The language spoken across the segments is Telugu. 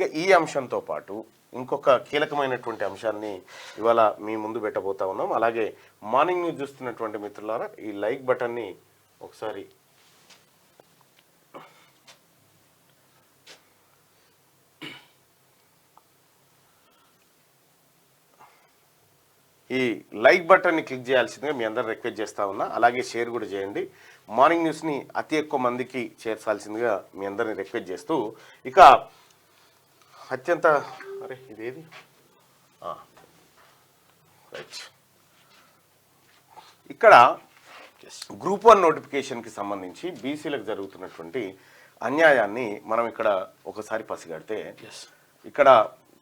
ఇక ఈ అంశంతో పాటు ఇంకొక కీలకమైనటువంటి అంశాన్ని ఇవాళ మీ ముందు పెట్టబోతా ఉన్నాం. అలాగే మార్నింగ్ న్యూస్ చూస్తున్నటువంటి మిత్రులారా ఈ లైక్ బటన్ని ఒకసారి ఈ లైక్ బటన్ని క్లిక్ చేయాల్సిందిగా మీ అందరు రిక్వెస్ట్ చేస్తా ఉన్నా. అలాగే షేర్ కూడా చేయండి. మార్నింగ్ న్యూస్ని అతి ఎక్కువ మందికి చేర్చాల్సిందిగా మీ అందరిని రిక్వెస్ట్ చేస్తూ ఇక అత్యంత ఇదేది రైట్ ఇక్కడ గ్రూప్ 1 నోటిఫికేషన్కి సంబంధించి బీసీలకు జరుగుతున్నటువంటి అన్యాయాన్ని మనం ఇక్కడ ఒకసారి పసిగడితే ఇక్కడ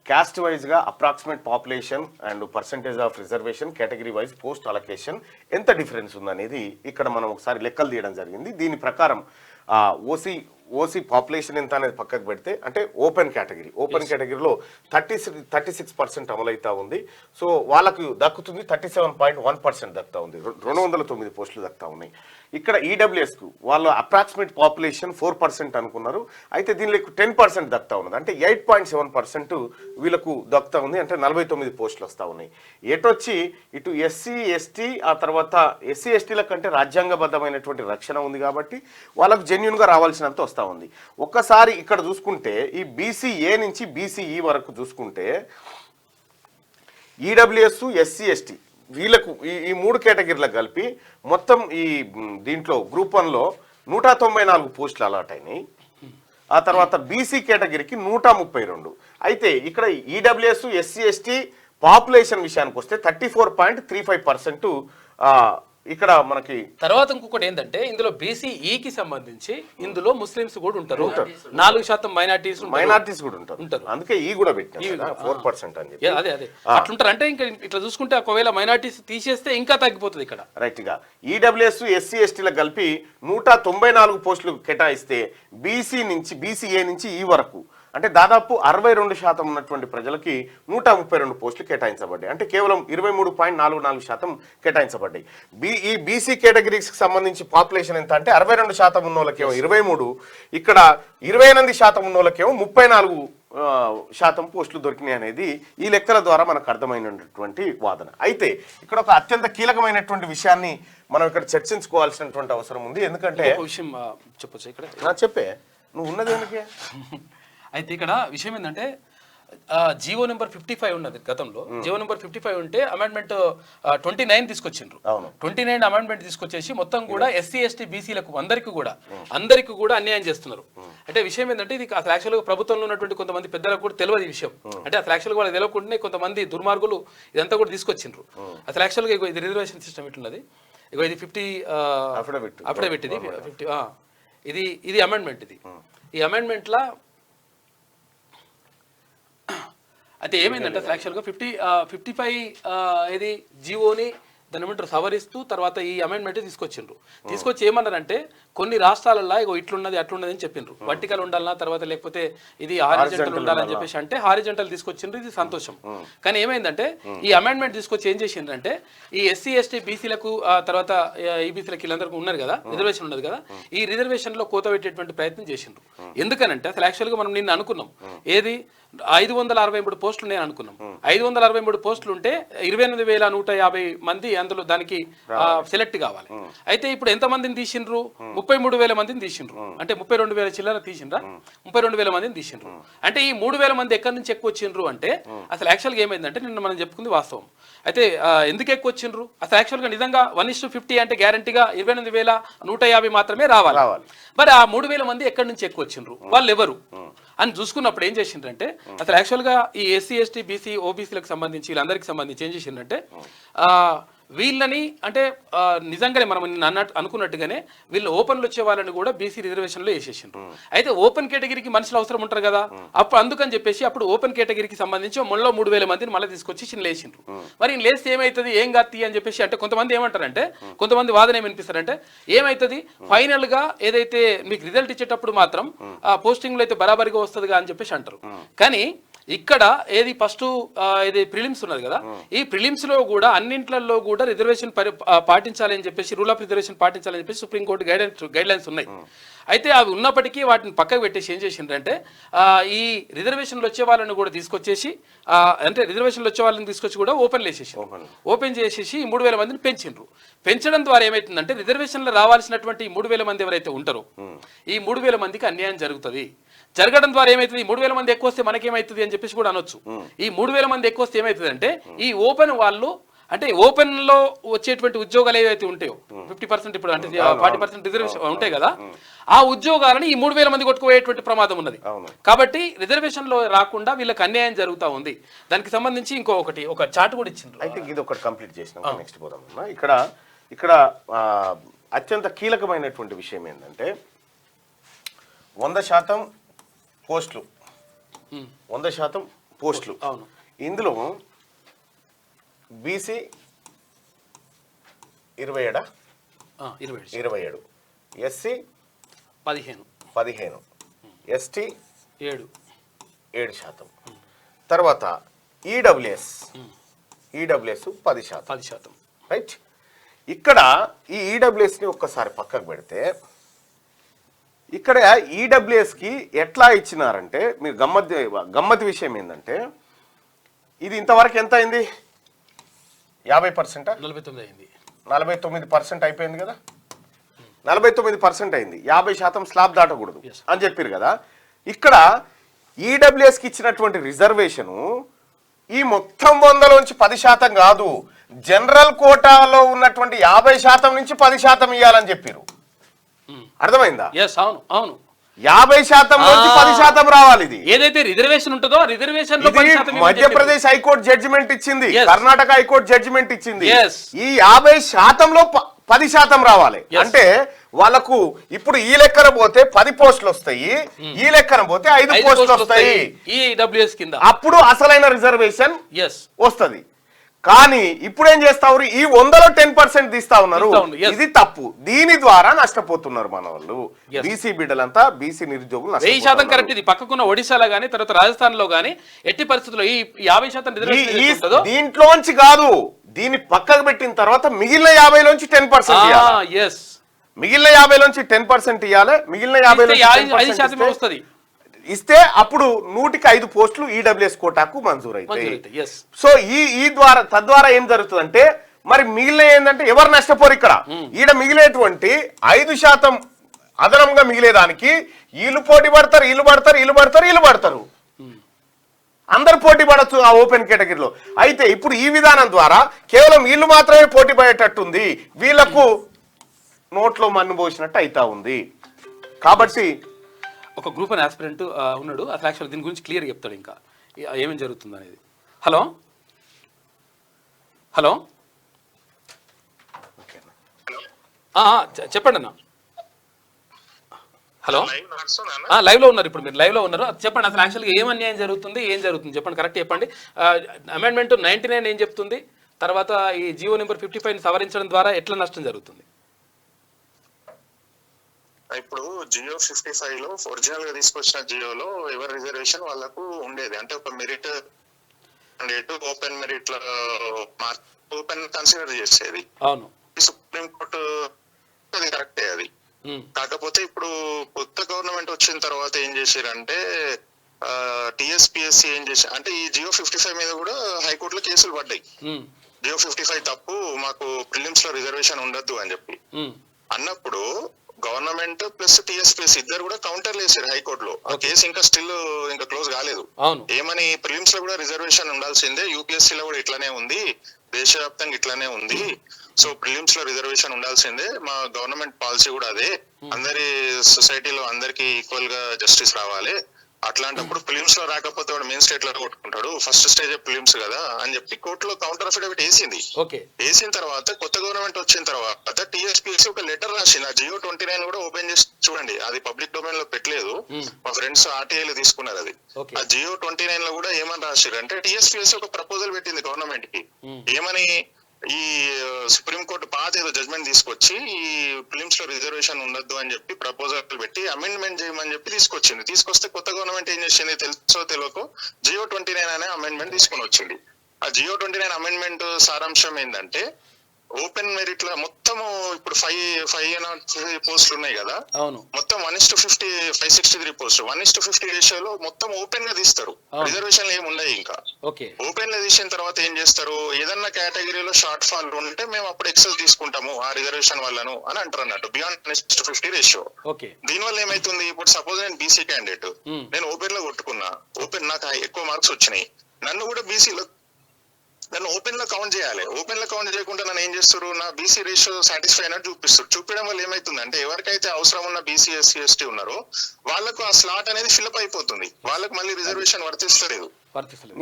క్యాస్ట్ వైజ్గా approximate population and percentage of reservation category wise post allocation ఎంత డిఫరెన్స్ ఉందనేది ఇక్కడ మనం ఒకసారి లెక్కలు తీయడం జరిగింది. దీని ప్రకారం ఓసీ పాపులేషన్ ఎంత అనేది పక్కకు పెడితే అంటే ఓపెన్ కేటగిరీలో 36% అమలవుతా ఉంది. సో వాళ్ళకు దక్కుతుంది 37.1% దక్కుతా ఉంది. 209 పోస్టులు దక్కుతా ఉన్నాయి. ఇక్కడ ఈడబ్ల్యూఎస్కు వాళ్ళు అప్రాక్సిమేట్ పాపులేషన్ 4% అనుకున్నారు. అయితే దీనికి 10% దక్కుతా ఉన్నది. అంటే 8.7% వీళ్ళకు దక్కుతా ఉంది. అంటే 49 పోస్టులు వస్తూ ఉన్నాయి. ఎటొచ్చి ఇటు ఎస్సీ ఎస్టీ ఆ తర్వాత ఎస్సీ ఎస్టీల కంటే రాజ్యాంగబద్ధమైనటువంటి రక్షణ ఉంది కాబట్టి వాళ్ళకు జెన్యున్గా రావాల్సినంత వస్తూ ఉంది. ఒక్కసారి ఇక్కడ చూసుకుంటే ఈ బీసీఏ నుంచి బీసీఈ వరకు చూసుకుంటే ఈడబ్ల్యూఎస్ ఎస్సీ ఎస్టీ వీళ్ళకు ఈ 3 కేటగిరీలకు కలిపి మొత్తం ఈ దీంట్లో గ్రూప్ 1లో 194 పోస్టులు అలాట్ అయినాయి. ఆ తర్వాత బీసీ కేటగిరీకి 132. అయితే ఇక్కడ ఈడబ్ల్యూఎస్ ఎస్సీ ఎస్టీ పాపులేషన్ విషయానికి వస్తే 34.35% ఇక్కడ మనకి తర్వాత ఇంకొకటి ఏంటంటే ఇందులో బీసీఈకి సంబంధించి ఇందులో ముస్లిమ్స్ కూడా ఉంటారు. 4% మైనారిటీస్ కూడా ఉంటారు. అందుకే ఈ కూడా పెట్టినా 4% అని చెప్పి అదే అట్లుంటారు. అంటే ఇంకా ఇట్లా చూసుకుంటే ఒకవేళ మైనారిటీస్ తీసేస్తే ఇంకా తగ్గిపోతుంది ఇక్కడ. రైట్ గా ఈడబ్ల్యూఎస్ ఎస్సీ ఎస్టీలకు కలిపి 194 పోస్టులు కేటాయిస్తే బీసీఏ నుంచి ఈ వరకు అంటే దాదాపు 62% ఉన్నటువంటి ప్రజలకి 132 పోస్టులు కేటాయించబడ్డాయి. అంటే కేవలం 23.44% కేటాయించబడ్డాయి. ఈ బీసీ కేటగిరీస్కి సంబంధించి పాపులేషన్ ఎంత అంటే 62% ఉన్న వాళ్ళకేమో 23, ఇక్కడ 28% ఉన్న వాళ్ళకేమో 34% పోస్టులు దొరికినాయి అనేది ఈ లెక్కల ద్వారా మనకు అర్థమైనటువంటి వాదన. అయితే ఇక్కడ ఒక అత్యంత కీలకమైనటువంటి విషయాన్ని మనం ఇక్కడ చర్చించుకోవాల్సినటువంటి అవసరం ఉంది. ఎందుకంటే విషయం చెప్పొచ్చు ఇక్కడ చెప్పే నువ్వు ఉన్నది ఏమిటి అయితే ఇక్కడ విషయం ఏంటంటే జియో నెంబర్ 55 ఉన్నది. గతంలో జియో నెంబర్ 55 ఉంటే అమెండ్మెంట్ 29 తీసుకొచ్చిండ్రు. 29 అమెండ్మెంట్ తీసుకొచ్చేసి మొత్తం కూడా ఎస్సీ ఎస్టీ బీసీలకు అందరికీ కూడా అన్యాయం చేస్తున్నారు. అంటే విషయం ఏంటంటే ఇది అసలు యాక్చువల్గా ప్రభుత్వంలో ఉన్నటువంటి కొంతమంది పెద్దలకు కూడా తెలియదు ఈ విషయం. అంటే అసలు యాక్చువల్గా వాళ్ళకి తెలియకుండానే కొంతమంది దుర్మార్గులు ఇదంతా కూడా తీసుకొచ్చిండ్రు. అసలు యాక్చువల్గా ఇది రిజర్వేషన్ సిస్టమ్ ఇట్లున్నది. ఇది 50 అఫిడవిట్ ఇది 50 ఇది అమెండ్మెంట్. ఈ అమెండ్మెంట్లా అయితే ఏమైందంటే అసలు యాక్చువల్గా 55 ఇది జీవోని దాని ఏమంటారు సవరిస్తూ తర్వాత ఈ అమెండ్మెంట్ తీసుకొచ్చి ఏమన్నారంటే కొన్ని రాష్ట్రాలలో ఇగో ఇట్లున్నది అట్లున్నది అని చెప్పిండ్రు. వర్టికల్ ఉండాలన్నా తర్వాత లేకపోతే ఇది హారిజంటల్ ఉండాలని చెప్పేసి అంటే హారిజంటల్ తీసుకొచ్చిండ్రు. ఇది సంతోషం. కానీ ఏమైందంటే ఈ అమెండ్మెంట్ తీసుకొచ్చి ఏం చేసిండ్రంటే ఈ ఎస్సీ ఎస్టీ బీసీలకు తర్వాత ఈబీసీలకు వీళ్ళందరికీ ఉన్నారు కదా రిజర్వేషన్ ఉన్నది కదా ఈ రిజర్వేషన్ లో కోత పెట్టేటువంటి ప్రయత్నం చేసిండ్రు. ఎందుకనంటే అసలు యాక్చువల్గా మనం నిన్న అనుకున్నాం ఏది 563 పోస్టులు నేను అనుకున్నాం. 563 పోస్టులు ఉంటే 28,150 మంది అందులో దానికి సెలెక్ట్ కావాలి. అయితే ఇప్పుడు ఎంత మందిని తీసిండ్రు? 33,000 మందిని తీసిండ్రు. అంటే 32,000 చిల్లర తీసిండ్రా 32,000 మందిని తీసిండ్రు. అంటే ఈ 3,000 మంది ఎక్కడి నుంచి ఎక్కువ వచ్చిండ్రు అంటే అసలు యాక్చువల్గా ఏమైందంటే నిన్న మనం చెప్పుకుంది వాస్తవం. అయితే ఎందుకు ఎక్కువ వచ్చిండ్రు? అసలు యాక్చువల్గా నిజంగా 1:50 అంటే గ్యారంటీగా 28,150 మాత్రమే రావాలి. మరి ఆ 3,000 మంది ఎక్కడి నుంచి ఎక్కువ వచ్చిండ్రు? వాళ్ళు ఎవరు అని చూసుకున్నప్పుడు ఏం చేసిండ్రంటే అసలు యాక్చువల్గా ఈ ఎస్సీ ఎస్టీ బీసీ ఓబీసీలకు సంబంధించి వీళ్ళందరికీ సంబంధించి ఏం చేసిండ్రంటే వీళ్ళని అంటే నిజంగానే మనం అనుకున్నట్టుగానే వీళ్ళు ఓపెన్లు వచ్చే వాళ్ళని కూడా బీసీ రిజర్వేషన్లో వేసేసిండ్రు. అయితే ఓపెన్ కేటగిరీకి మనుషులు అవసరం ఉంటారు కదా అప్పుడు అందుకని చెప్పేసి అప్పుడు ఓపెన్ కేటగిరీకి సంబంధించి మొన్న 3,000 మందిని మళ్ళీ తీసుకొచ్చి లేచిండ్రు. మరి లేస్తే ఏమవుతుంది ఏం కాదు అని చెప్పేసి అంటే కొంతమంది ఏమంటారంటే కొంతమంది వాదన ఏమనిపిస్తారంటే ఏమవుతుంది ఫైనల్ గా ఏదైతే మీకు రిజల్ట్ ఇచ్చేటప్పుడు మాత్రం పోస్టింగ్లో అయితే బరాబరిగా వస్తుందిగా అని చెప్పేసి అంటారు. కానీ ఇక్కడ ఏది ఫస్ట్ ఇది ప్రిలిమ్స్ ఉన్నది కదా, ఈ ప్రిలిమ్స్ లో కూడా అన్నింట్లలో కూడా రిజర్వేషన్ పాటించాలని చెప్పేసి, రూల్ ఆఫ్ రిజర్వేషన్ పాటించాలని చెప్పేసి సుప్రీంకోర్టు గైడ్ లైన్స్ ఉన్నాయి. అయితే అవి ఉన్నప్పటికీ వాటిని పక్కకు పెట్టేసి ఏం చేసిండ్రంటే ఈ రిజర్వేషన్లు వచ్చే వాళ్ళని కూడా తీసుకొచ్చేసి అంటే రిజర్వేషన్లు వచ్చే వాళ్ళని తీసుకొచ్చి కూడా ఓపెన్ చేసేసి ఈ 3,000 మందిని పెంచిండ్రు. పెంచడం ద్వారా ఏమవుతుందంటే రిజర్వేషన్లు రావాల్సినటువంటి 3,000 మంది ఎవరైతే ఉంటారో ఈ 3,000 మందికి అన్యాయం జరుగుతుంది. జరగడం ద్వారా ఏమవుతుంది, 3,000 మంది ఎక్కువ వస్తే మనకేమవుతుంది అని చెప్పేసి కూడా అనొచ్చు. ఈ 3,000 మంది ఎక్కువ వస్తే ఏమవుతుంది అంటే ఈ ఓపెన్ వాళ్ళు అంటే ఓపెన్ లో వచ్చేటువంటి ఉద్యోగాలు ఏవైతే ఉంటాయో 50% ఇప్పుడు అంటే 40% రిజర్వేషన్ ఉంటాయి కదా, ఆ ఉద్యోగాలని ఈ 3,000 మంది కొట్టుకుపోయేటువంటి ప్రమాదం ఉన్నది. కాబట్టి రిజర్వేషన్ లో రాకుండా వీళ్ళకి అన్యాయం జరుగుతూ ఉంది. దానికి సంబంధించి ఒక చార్ట్ కూడా ఇచ్చిండ్రు. అయితే ఇది ఒకటి కంప్లీట్ చేసినాం, నెక్స్ట్ పోదాం. ఇక్కడ అత్యంత కీలకమైనటువంటి విషయం ఏంటంటే 100% పోస్టులు, 100% పోస్టులు. అవును, ఇందులో బీసీ 27, ఎస్సీ 15, ఎస్టీ 7%, తర్వాత ఈడబ్ల్యూఎస్ 10%. రైట్, ఇక్కడ ఈ ఈడబ్ల్యూఎస్ని ఒక్కసారి పక్కకు పెడితే ఇక్కడ ఈడబ్ల్యూఎస్కి ఎట్లా ఇచ్చినారంటే మీరు గమ్మత్ విషయం ఏంటంటే ఇది ఇంతవరకు ఎంత అయింది, 50%, 49 అయింది, 49% అయిపోయింది కదా, 49% అయింది. 50% స్లాబ్ దాటకూడదు అని చెప్పారు కదా. ఇక్కడ ఈడబ్ల్యూఎస్కి ఇచ్చినటువంటి రిజర్వేషను ఈ మొత్తం 100లోంచి 10% కాదు, జనరల్ కోటాలో ఉన్నటువంటి 50% నుంచి 10% ఇవ్వాలని చెప్పారు. అర్థమైందా? అవును అవును, 50% నుంచి 10% రావాలి. ఇది ఏదైతే రిజర్వేషన్ ఉంటుందో రిజర్వేషన్ మధ్యప్రదేశ్ హైకోర్టు జడ్జిమెంట్ ఇచ్చింది, కర్ణాటక హైకోర్టు జడ్జిమెంట్ ఇచ్చింది. ఈ 50%లో 10% రావాలి. అంటే వాళ్ళకు ఇప్పుడు ఈ లెక్కన పోతే 10 పోస్టులు వస్తాయి, ఈ లెక్కన పోతే 5 పోస్టులు వస్తాయి కింద. అప్పుడు అసలైన రిజర్వేషన్ వస్తుంది. కానీ ఇప్పుడు ఏం చేస్తారు, ఈ 100లో 10% తీస్తా ఉన్నారు. ఇది తప్పు. దీని ద్వారా నష్టపోతున్నారు మన వాళ్ళు, బీసీ బిడ్డలంతా, బీసీ నిరుద్యోగులు. 1000% కరెక్ట్. ఇది పక్కకున్న ఒడిశాలో గానీ తర్వాత రాజస్థాన్ లో గానీ ఎట్టి పరిస్థితుల్లో ఈ 50% దీంట్లోంచి కాదు, దీన్ని పక్కకు పెట్టిన తర్వాత మిగిలిన 50లోంచి 10%. మిగిలిన 50లోంచి 10% ఇవ్వాలి. మిగిలిన 50 వస్తుంది ఇస్తే అప్పుడు 100కి 5 పోస్టులు ఈడబ్ల్యూఎస్ కోటాకు మంజూరు అవుతాయి. సో తద్వారా ఏం జరుగుతుందంటే మరి మిగిలిన ఏంటంటే ఎవరు నష్టపోరు. ఇక్కడ ఈడ మిగిలేటువంటి 5% అదనంగా మిగిలేదానికి వీళ్ళు పోటీ పడతారు, అందరు పోటీ పడచ్చు ఆ ఓపెన్ కేటగిరీలో. అయితే ఇప్పుడు ఈ విధానం ద్వారా కేవలం వీళ్ళు మాత్రమే పోటీ పడేటట్టుంది, వీళ్లకు నోట్లో మన్ను పోసినట్టు అయితా ఉంది. కాబట్టి ఒక గ్రూప్ అని ఆస్పిరెంట్ ఉన్నాడు, అసలు యాక్చువల్ దీని గురించి క్లియర్గా చెప్తాడు ఇంకా ఏమేమి జరుగుతుంది అనేది. హలో చెప్పండి అన్న. హలో, లైవ్ లో ఉన్నారు, ఇప్పుడు మీరు లైవ్ లో ఉన్నారు. చెప్పండి అసలు యాక్చువల్గా ఏం అన్యాయం జరుగుతుంది, చెప్పండి, కరెక్ట్ చెప్పండి. అమెండ్మెంట్ 99 ఏం చెప్తుంది, తర్వాత ఈ జియో నెంబర్ 55 సవరించడం ద్వారా ఎట్లా నష్టం జరుగుతుంది? ఇప్పుడు జియో 55లో ఒరిజినల్ గా తీసుకొచ్చిన జియోలో ఎవరి రిజర్వేషన్ వాళ్ళకు ఉండేది. అంటే ఒక merit open merit open consider చేసేది. అవును, సుప్రీం కోర్టు అది కరెక్టే. అది కాకపోతే ఇప్పుడు కొత్త గవర్నమెంట్ వచ్చిన తర్వాత ఏం చేశారంటే టిఎస్పిఎస్సి ఏం చేశారు అంటే ఈ జియో 55 మీద కూడా హైకోర్టులో కేసులు పడ్డాయి. జియో 55 తప్పు, మాకు ప్రిలిమ్స్ లో రిజర్వేషన్ ఉండద్దు అని చెప్పి అన్నప్పుడు గవర్నమెంట్ ప్లస్ టిఎస్పిఎస్ ఇద్దరు కూడా కౌంటర్లు వేసారు హైకోర్టులో. ఆ కేసు ఇంకా క్లోజ్ కాలేదు. ఏమని ప్రిలిమ్స్ లో కూడా రిజర్వేషన్ ఉండాల్సిందే, యూపీఎస్సీ లో కూడా ఇట్లానే ఉంది, దేశవ్యాప్తంగా ఇట్లానే ఉంది, సో ప్రిలిమ్స్ లో రిజర్వేషన్ ఉండాల్సిందే, మా గవర్నమెంట్ పాలసీ కూడా అదే, అందరి సొసైటీలో అందరికి ఈక్వల్ గా జస్టిస్ రావాలి, అట్లాంటప్పుడు ఫిలిమ్స్ లో రాకపోతే వాడు మెయిన్ స్టేట్ లో కొట్టుకుంటాడు, ఫస్ట్ స్టేజ్ ఫిలిమ్స్ కదా అని చెప్పి కోర్టులో కౌంటర్ అఫిడవిట్ వేసింది. వేసిన తర్వాత కొత్త గవర్నమెంట్ వచ్చిన తర్వాత టీఎస్పీఎస్సీ ఒక లెటర్ రాసింది. ఆ జియో 29 కూడా ఓపెన్ చేసి చూడండి, అది పబ్లిక్ డొమైన్ లో పెట్టలేదు, మా ఫ్రెండ్స్ ఆర్టీఐలు తీసుకున్నారు. అది ఆ జియో 29 లో కూడా ఏమని రాశారు అంటే టీఎస్పీఎస్సీ ఒక ప్రపోజల్ పెట్టింది గవర్నమెంట్ కి, ఏమని ఈ సుప్రీంకోర్టు పాత ఏదో జడ్జ్మెంట్ తీసుకొచ్చి ఈ ఫిలిమ్స్ లో రిజర్వేషన్ ఉండొద్దు అని చెప్పి ప్రపోజల్ పెట్టి అమెండ్మెంట్ చేయమని చెప్పి తీసుకొచ్చింది. తీసుకొస్తే కొత్త గవర్నమెంట్ ఏం చేసింది తెలుసో తెలియకో జియో 29 అనే అమెండ్మెంట్ తీసుకొని వచ్చింది. ఆ జియో 29 అమెండ్మెంట్ సారాంశం ఏంటంటే ఓపెన్ మెరిట్ లో మొత్తం ఇప్పుడు 503 పోస్టులు ఉన్నాయి కదా, అవును, మొత్తం 1:50 563 పోస్టులు 1:50 రేషియోలో మొత్తం ఓపెన్ గా తీస్తారు. రిజర్వేషన్లు ఏమి ఉన్నాయి ఇంకా. ఓకే, ఓపెన్ లో తీసిన తర్వాత ఏం చేస్తారు, ఏదన్నా కేటగిరీలో షార్ట్ ఫాల్ ఉంటే మేము అప్పుడు ఎక్సెల్ తీసుకుంటాము ఆ రిజర్వేషన్ వాళ్ళను అని అంటారు అన్నట్టు, బియాండ్ 1:50 రేషియో. ఓకే, దీనివల్ల ఏమైతుంది, ఇప్పుడు సపోజ్ నేను బీసీ క్యాండిడేట్, నేను ఓపెన్ లో కొట్టుకున్నా, ఓపెన్ నాకు ఎక్కువ మార్క్స్ వచ్చినాయి, నన్ను కూడా బీసీలో నన్ను ఓపెన్ లో కౌంట్ చేయాలి. ఓపెన్ లో కౌంట్ చేయకుండా నన్ను ఏం చేస్తారు, నా బీసీ రేషియో సాటిస్ఫై అయినట్టు చూపిస్తారు. చూపించడం వల్ల ఏమైతుందంటే ఎవరికైతే అవసరం ఉన్న బీసీ ఎస్సీ ఎస్టీ ఉన్నారో వాళ్ళకు ఆ స్లాట్ అనేది ఫిల్అప్ అయిపోతుంది, వాళ్ళకు మళ్ళీ రిజర్వేషన్ వర్తిస్తలేదు.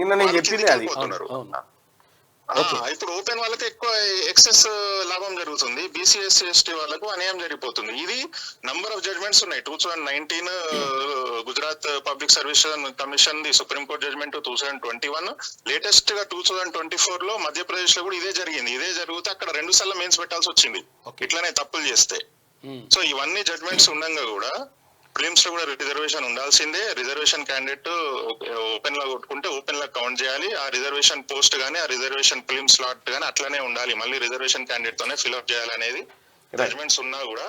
నిన్న నేను చెప్పింది అది. ఇప్పుడు ఓపెన్ వాళ్ళకి ఎక్కువ ఎక్సెస్ లాభం జరుగుతుంది, బీసీ ఎస్సీ ఎస్టీ వాళ్ళకు అన్యాయం జరిగిపోతుంది. ఇది నంబర్ ఆఫ్ జడ్జ్మెంట్స్ ఉన్నాయి. 2019 Gujarat public service commission the supreme court judgement 2021, latest గా 2024 లో మధ్యప్రదేశ్ లో కూడా ఇదే జరిగింది. ఇదే జరిగితే అక్కడ 2 సార్లు మెయిన్స్ పెట్టాల్సి వచ్చింది ఇట్లానే తప్పులు చేస్తే. సో ఇవన్నీ జడ్జ్మెంట్స్ ఉండగా కూడా ఫిలిమ్స్ లో కూడా రిజర్వేషన్ ఉండాల్సిందే. రిజర్వేషన్ క్యాండిడేట్ ఓపెన్ లో కొట్టుకుంటే ఓపెన్ లో కౌంట్ చేయాలి. ఆ రిజర్వేషన్ పోస్ట్ గానీ ఆ రిజర్వేషన్ ఫిలిం స్లాట్ గానీ అట్లానే ఉండాలి, మళ్ళీ రిజర్వేషన్ క్యాండిడేట్ తోనే ఫిల్అప్ చేయాలనేది జడ్జ్మెంట్స్ ఉన్నా కూడా.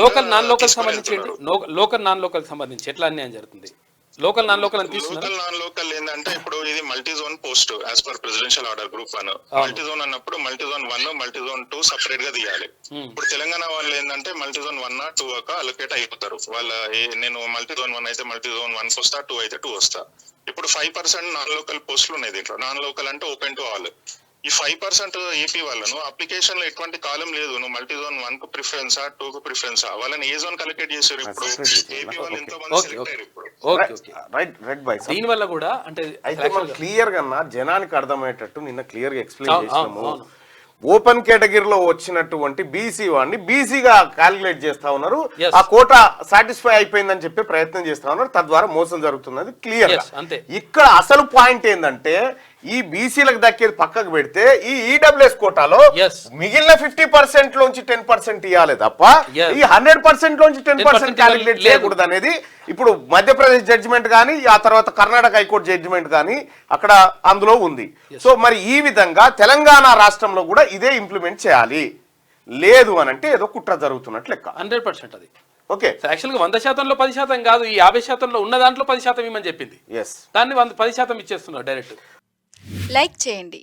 లోకల్ నాన్ లోకల్ సంబంధించి లోకల్ నాన్ లోకల్ సంబంధించి ఎట్లా అన్యాయం జరుగుతుంది? Local non local local non local ఏంటంటే ఇప్పుడు ఇది multi zone post as per presidential order group 1. Multi zone అన్నప్పుడు multi zone 1 multi zone 2 separate గా తీయాలి. ఇప్పుడు తెలంగాణ వాళ్ళు ఏంటంటే మల్టీ జోన్ 1 2 అలొకేట్ అయిపోతారు. వాళ్ళ నేను మల్టీ జోన్ 1 అయితే మల్టీ జోన్ 1 వస్తా, 2 అయితే 2 వస్తా. ఇప్పుడు 5% నాన్ లోకల్ పోస్టులు ఉన్నాయి దీంట్లో. నాన్ లోకల్ అంటే ఓపెన్ టు ఆల్. ఈ 5% ఏపీ వాళ్ళను అప్లికేషన్ లో ఎటువంటి కాలం లేదు, నువ్వు మల్టీ జోన్ 1 కు ప్రిఫరెన్సా 2 కు ప్రిఫరెన్సా, వాళ్ళని ఏ జోన్ అలొకేట్ చేశారు. ఇప్పుడు ఏపీ వాళ్ళు ఎంతో మంది సెలెక్ట్ అయ్యారు ఇప్పుడు. దీని వల్ల కూడా అంటే అయితే మనం క్లియర్ గా జనానికి అర్థమయ్యేటట్టు నిన్న క్లియర్ గా ఎక్స్ప్లెయిన్ చేసినాము. ఓపెన్ కేటగిరీలో వచ్చినటువంటి బీసీ వాడిని బీసీగా క్యాలిక్యులేట్ చేస్తా ఉన్నారు, ఆ కోటా సాటిస్ఫై అయిపోయిందని చెప్పి ప్రయత్నం చేస్తా ఉన్నారు, తద్వారా మోసం జరుగుతున్నది క్లియర్. ఇక్కడ అసలు పాయింట్ ఏంటంటే ఈ బీసీలకు దక్కేది పక్కకు పెడితే ఈ ఈడబ్ల్యూఎస్ కోటాలో మిగిలిన 50% లోంచి 10% ఇవ్వాలి తప్ప ఈ 100% లోంచి 10% క్యాలిక్యులేట్ చేయకూడదు అనేది ఇప్పుడు మధ్యప్రదేశ్ జడ్జిమెంట్ కానీ ఆ తర్వాత కర్ణాటక హైకోర్టు జడ్జిమెంట్ కానీ అక్కడ అందులో ఉంది. సో మరి ఈ విధంగా తెలంగాణ రాష్ట్రంలో కూడా ఇదే ఇంప్లిమెంట్ చేయాలి. లేదు అని అంటే ఏదో కుట్ర జరుగుతున్నట్లు లెక్క. 100% అది ఓకే. యాక్చువల్గా 100%లో 10% కాదు, ఈ 50%లో ఉన్న దాంట్లో 10% ఇవ్వమని చెప్పింది, దాన్ని 10% ఇచ్చేస్తున్నారు డైరెక్ట్. లైక్ చేయండి.